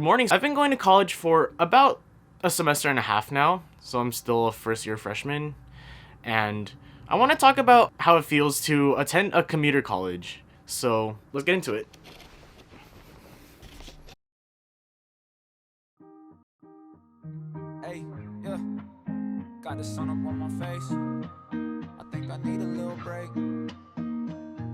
morning. I've been going to college for about a semester and a half now, so I'm still a first-year freshman, and I want to talk about how it feels to attend a commuter college. So let's get into it. Hey, yeah, got the sun up on my face. I think I need a little break.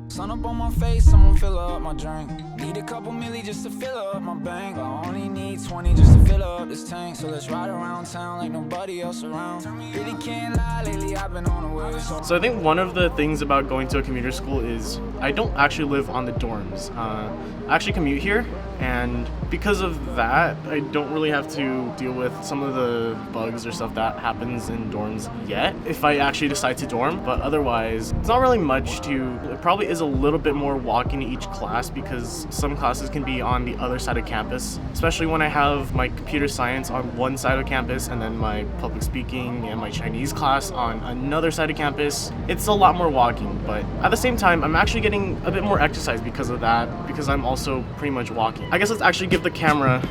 Sun up on my face, someone fill up my drink. Need a couple milli just to fill up my bank. I only need 20 just to fill up this tank. So let's ride around town like nobody else around. Really can't lie, lately I've been on the way. So I think one of the things about going to a commuter school is I don't actually live on the dorms. I actually commute here, and because of that, I don't really have to deal with some of the bugs or stuff that happens in dorms yet, if I actually decide to dorm. But otherwise, it's not really much to, it probably is a little bit more walking to each class because some classes can be on the other side of campus, especially when I have my computer science on one side of campus and then my public speaking and my Chinese class on another side of campus. It's a lot more walking, but at the same time, I'm actually getting a bit more exercise because of that, because I'm also pretty much walking. I guess let's actually give the camera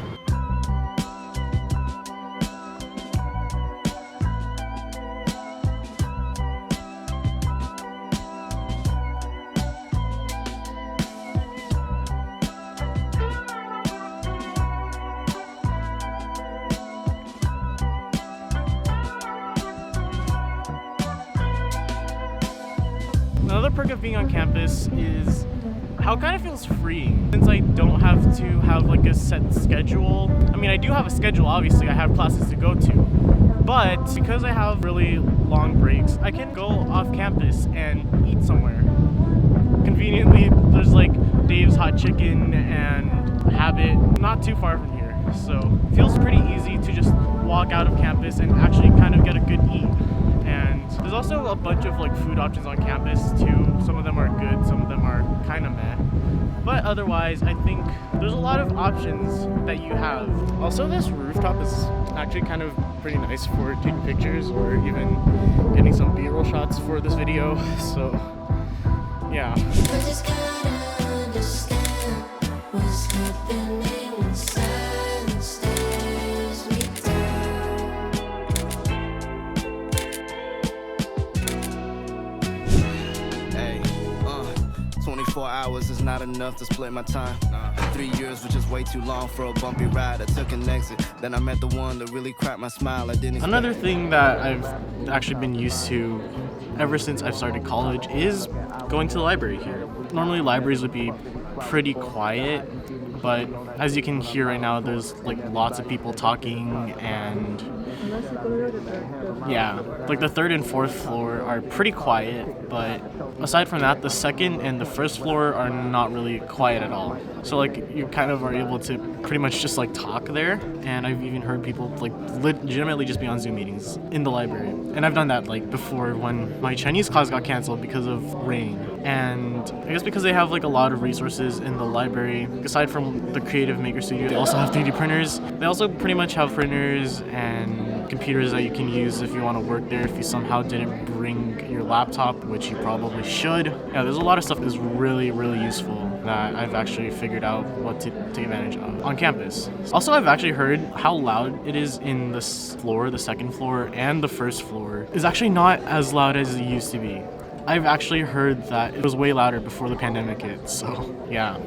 Another perk of being on campus is how it kind of feels freeing. Since I don't have to have like a set schedule. I mean, I do have a schedule, obviously. I have classes to go to. But because I have really long breaks, I can go off campus and eat somewhere. Conveniently, there's like Dave's Hot Chicken and Habit not too far from here. So it feels pretty easy to just walk out of campus and actually kind of get a good eat. And there's also a bunch of like food options on campus too. Some of them are good, some of them are kind of meh. But otherwise, I think there's a lot of options that you have. Also, this rooftop is actually kind of pretty nice for taking pictures or even getting some B-roll shots for this video. So, yeah. Hey, 24 hours is not enough to split my time. 3 years was just way too long for a bumpy ride. I took an exit, then I met the one that really cracked my smile. I didn't. Another thing that I've actually been used to ever since I've started college is going to the library here. Normally libraries would be pretty quiet, but as you can hear right now, there's like lots of people talking, and yeah, like the third and fourth floor are pretty quiet, but aside from that, the second and the first floor are not really quiet at all. So like you kind of are able to pretty much just like talk there, and I've even heard people like legitimately just be on Zoom meetings in the library. And I've done that like before when my Chinese class got canceled because of rain. And I guess because they have like a lot of resources in the library, aside from the Creative Maker Studio, they also have 3D printers. They also pretty much have printers and computers that you can use if you want to work there if you somehow didn't bring your laptop, which you probably should. Yeah, there's a lot of stuff that's really, really useful that I've actually figured out what to take advantage of on campus. Also, I've actually heard how loud it is in this floor, the second floor, and the first floor is actually not as loud as it used to be. I've actually heard that it was way louder before the pandemic hit, so yeah.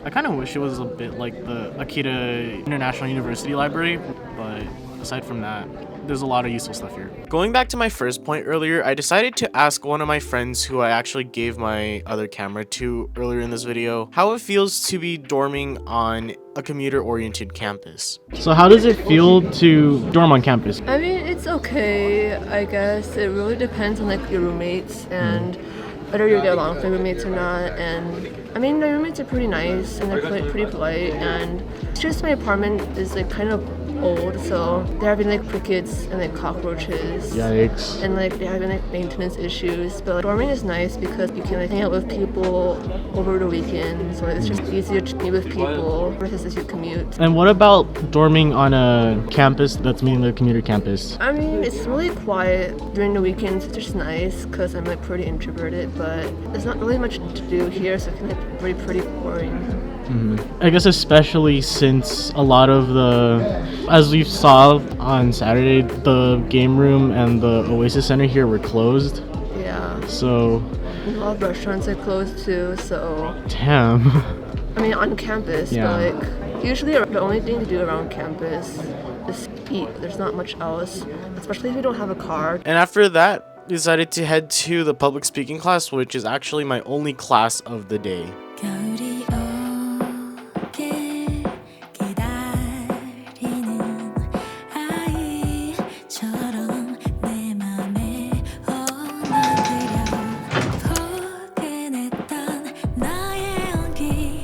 I kind of wish it was a bit like the Akita International University Library, but aside from that, there's a lot of useful stuff here. Going back to my first point earlier, I decided to ask one of my friends who I actually gave my other camera to earlier in this video how it feels to be dorming on a commuter-oriented campus. So how does it feel to dorm on campus? I mean, it's okay, I guess. It really depends on like your roommates and whether you get along with your roommates or not. And I mean, my roommates are pretty nice and they're pretty polite, and it's just my apartment is like kind of old, so they're having like crickets and like cockroaches. Yikes. And like they're having like maintenance issues. But like, dorming is nice because you can like hang out with people over the weekends, or it's just easier to meet with people versus if you commute. And what about dorming on a campus that's meaning the commuter campus? I mean, it's really quiet during the weekends, which is nice because I'm like pretty introverted, but there's not really much to do here, so it can like be pretty boring. I guess especially since a lot of as we saw on Saturday, the game room and the Oasis Center here were closed. Yeah. So. A lot of restaurants are closed too, so. Damn. I mean, on campus, Yeah. but like, usually the only thing to do around campus is eat. There's not much else, especially if you don't have a car. And after that, decided to head to the public speaking class, which is actually my only class of the day. 겨울이 오길 기다리는 아이처럼 내 맘에 어나들여 포근했던 나의 온기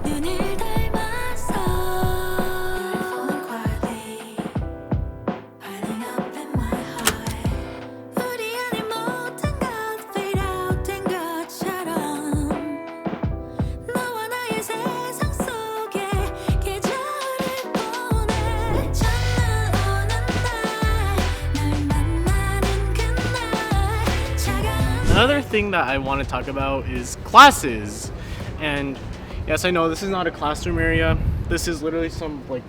눈을 닮아서 Falling quietly piling up in my heart 우리 안에 모든 것 fade out 된 것처럼 너와 나의 세상 속에 계절을 보내 첫날 오는 날 만나는 그날 차가운 Another thing that I want to talk about is classes. And yes, I know this is not a classroom area. This is literally some, like,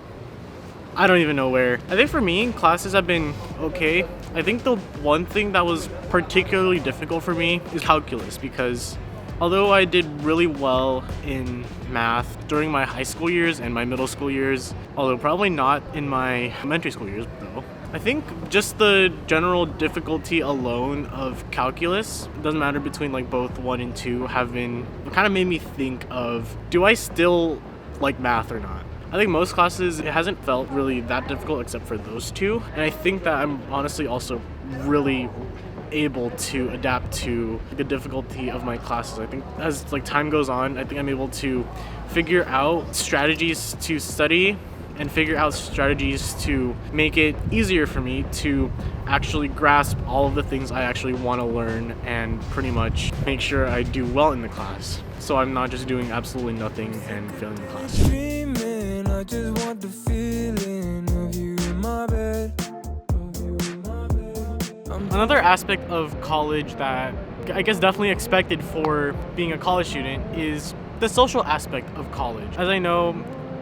I don't even know where. I think for me, classes have been okay. I think the one thing that was particularly difficult for me is calculus, because although I did really well in math during my high school years and my middle school years, although probably not in my elementary school years though, I think just the general difficulty alone of calculus, doesn't matter between like both 1 and 2, have been kind of made me think of, do I still like math or not? I think most classes, it hasn't felt really that difficult except for those two. And I think that I'm honestly also really able to adapt to the difficulty of my classes. I think as like time goes on, I think I'm able to figure out strategies to study and figure out strategies to make it easier for me to actually grasp all of the things I actually want to learn and pretty much make sure I do well in the class. So I'm not just doing absolutely nothing and failing the class. Dreaming, I just want the feeling of you in my bed. Another aspect of college that I guess definitely expected for being a college student is the social aspect of college. As I know,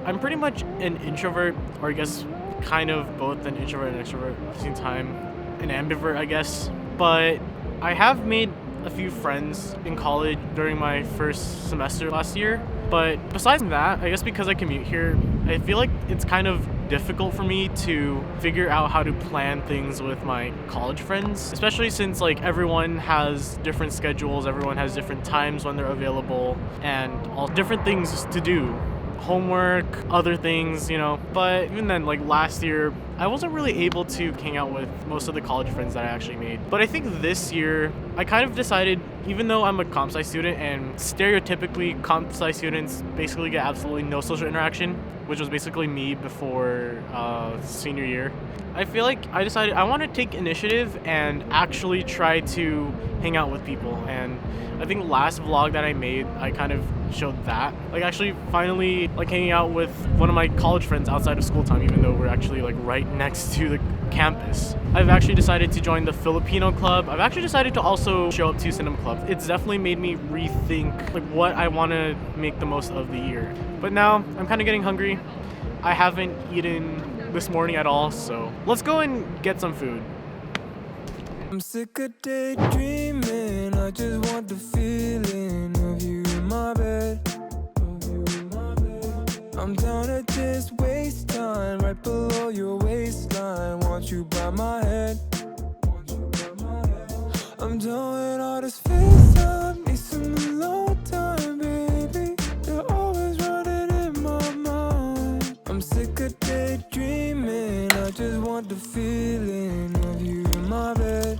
I'm pretty much an introvert, or I guess kind of both an introvert and extrovert at the same time, an ambivert, I guess. But I have made a few friends in college during my first semester last year. But besides that, I guess because I commute here, I feel like it's kind of difficult for me to figure out how to plan things with my college friends, especially since like everyone has different schedules, everyone has different times when they're available, and all different things to do. Homework, other things, you know. But even then, like last year, I wasn't really able to hang out with most of the college friends that I actually made. But I think this year, I kind of decided, even though I'm a comp sci student and stereotypically comp sci students basically get absolutely no social interaction, which was basically me before senior year, I feel like I decided I want to take initiative and actually try to hang out with people. And I think last vlog that I made, I kind of showed that. Like actually finally like hanging out with one of my college friends outside of school time, even though we're actually like right next to the campus. I've actually decided to join the Filipino club. I've actually decided to also show up to cinema club. It's definitely made me rethink like what I want to make the most of the year. But now I'm kind of getting hungry. I haven't eaten this morning at all, so let's go and get some food. I'm sick of daydreaming, I just want the feeling of you in my bed. I'm down to just waste time right below your waistline. Want you by my head. I'm done with all this FaceTime, need some alone time, baby. You're always running in my mind. I'm sick of daydreaming, I just want the feeling of you in my bed.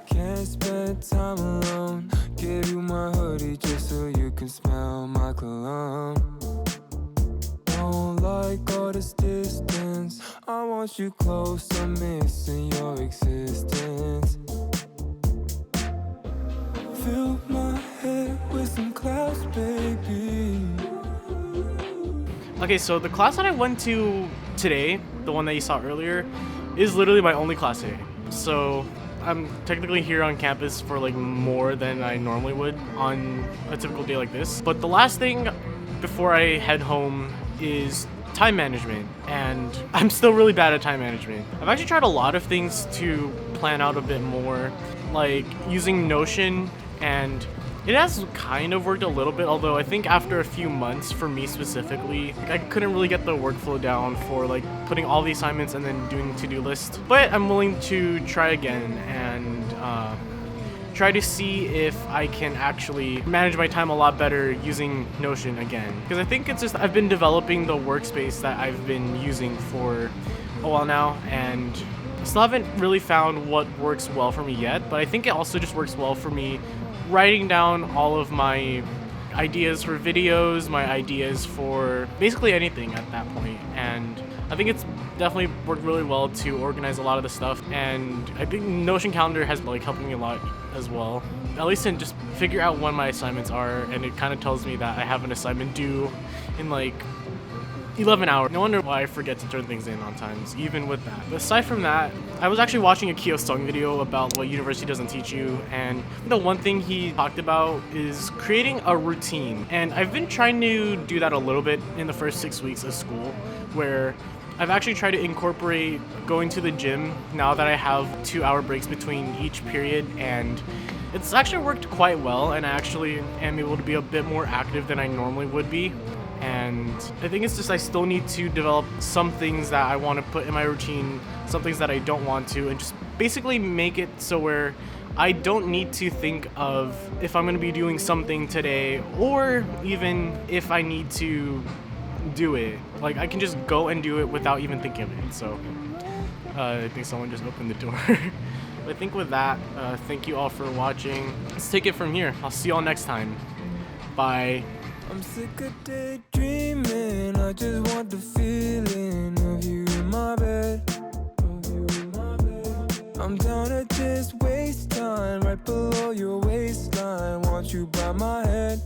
Can't spend time alone. Give you my hoodie just so you can smell my cologne. Don't like all this distance. I want you close, I'm missing your existence. Fill my head with some clouds, baby. Okay, so the class that I went to today, the one that you saw earlier, is literally my only class today. So I'm technically here on campus for like more than I normally would on a typical day like this. But the last thing before I head home is time management, and I'm still really bad at time management. I've actually tried a lot of things to plan out a bit more, like using Notion, and it has kind of worked a little bit, although I think after a few months, for me specifically, I couldn't really get the workflow down for like putting all the assignments and then doing to-do list. But I'm willing to try again and try to see if I can actually manage my time a lot better using Notion again. Because I think it's just, I've been developing the workspace that I've been using for a while now, and I still haven't really found what works well for me yet, but I think it also just works well for me writing down all of my ideas for videos, my ideas for basically anything at that point. And I think it's definitely worked really well to organize a lot of the stuff, and I think Notion Calendar has like helped me a lot as well. At least in just figure out when my assignments are, and it kind of tells me that I have an assignment due in like 11 hours. No wonder why I forget to turn things in on times, even with that. But aside from that, I was actually watching a Kyo Sung video about what university doesn't teach you, and the one thing he talked about is creating a routine. And I've been trying to do that a little bit in the first 6 weeks of school, where I've actually tried to incorporate going to the gym now that I have 2-hour breaks between each period, and it's actually worked quite well, and I actually am able to be a bit more active than I normally would be. And I think it's just I still need to develop some things that I want to put in my routine, some things that I don't want to, and just basically make it so where I don't need to think of if I'm going to be doing something today, or even if I need to do it. Like, I can just go and do it without even thinking of it. So I think someone just opened the door. But I think with that, thank you all for watching. Let's take it from here. I'll see you all next time. Bye. I'm sick of daydreaming. I just want the feeling of you in my bed. I'm down to just waste time right below your waistline. Want you by my head.